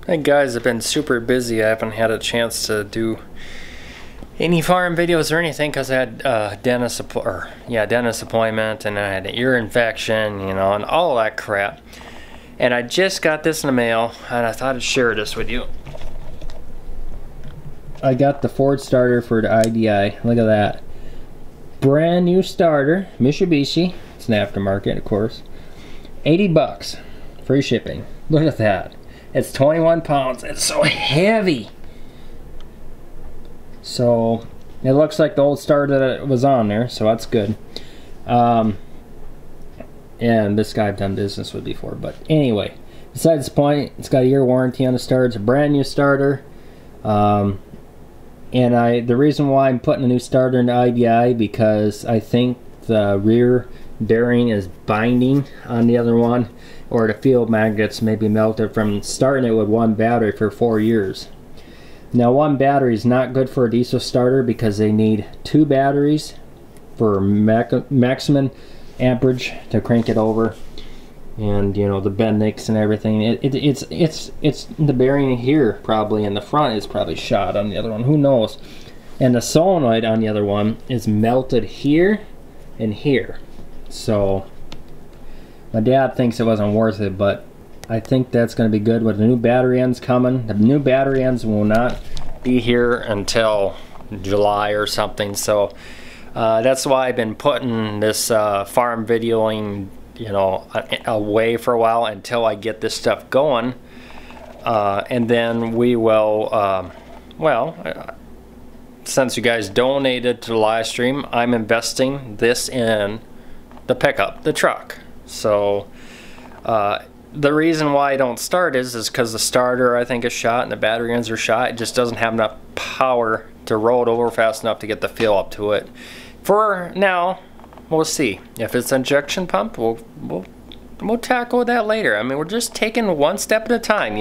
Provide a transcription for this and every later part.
Hey guys, I've been super busy. I haven't had a chance to do any farm videos or anything because I had dentist appointment, and I had an ear infection, and all that crap. And I just got this in the mail, and I thought I'd share this with you. I got the Ford starter for the IDI. Look at that. Brand new starter, Mitsubishi. It's an aftermarket, of course. 80 bucks. Free shipping. Look at that. It's 21 pounds. It's so heavy. So it looks like the old starter that was on there, so that's good. And this guy I've done business with before, but anyway, besides the point, it's got a year warranty on the starter. It's a brand new starter. And the reason why I'm putting a new starter in the IDI, because I think the rear bearing is binding on the other one, or the field magnets may be melted from starting it with one battery for 4 years. Now, one battery is not good for a diesel starter because they need 2 batteries for maximum amperage to crank it over, and the bendix and everything. It's the bearing here probably in the front is probably shot on the other one. Who knows? And the solenoid on the other one is melted here and here. So my dad thinks it wasn't worth it, but I think that's going to be good with the new battery ends coming. The new battery ends will not be here until July or something. So that's why I've been putting this farm videoing away for a while until I get this stuff going, and then we will since you guys donated to the live stream, I'm investing this in the pickup, the truck. So the reason why I don't start is because the starter, I think, is shot and the battery ends are shot. It just doesn't have enough power to roll it over fast enough to get the feel up to it. For now, we'll see. If it's injection pump, we'll tackle that later. I mean, we're just taking one step at a time.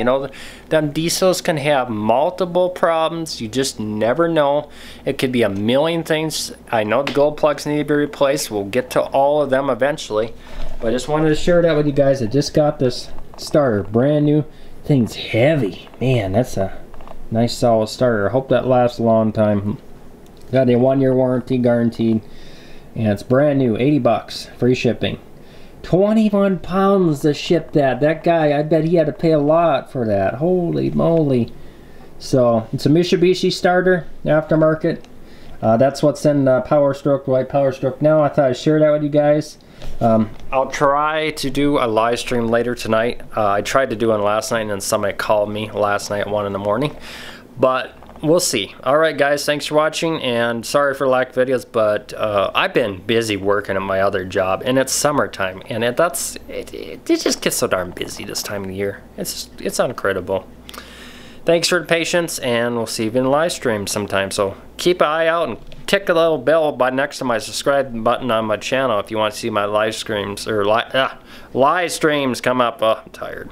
Them diesels can have multiple problems. You just never know. It could be a million things. I know the gold plugs need to be replaced. We'll get to all of them eventually. But I just wanted to share that with you guys. I just got this starter, brand new. Thing's heavy. Man, that's a nice solid starter. I hope that lasts a long time. Got a 1-year warranty guaranteed. And it's brand new, 80 bucks, free shipping. 21 pounds to ship that. That guy, I bet he had to pay a lot for that. Holy moly. So, it's a Mitsubishi starter, aftermarket. That's what's in Power Stroke, White Power Stroke now. I thought I'd share that with you guys. I'll try to do a live stream later tonight. I tried to do one last night, and then somebody called me last night at 1 in the morning. But we'll see. Alright guys, thanks for watching, and sorry for lack of videos, but I've been busy working at my other job, and it's summertime, and it just gets so darn busy this time of the year. It's incredible. Thanks for the patience, and we'll see you in the live stream sometime. So keep an eye out and tick the little bell next to my subscribe button on my channel if you want to see my live streams or live streams come up. Oh, I'm tired.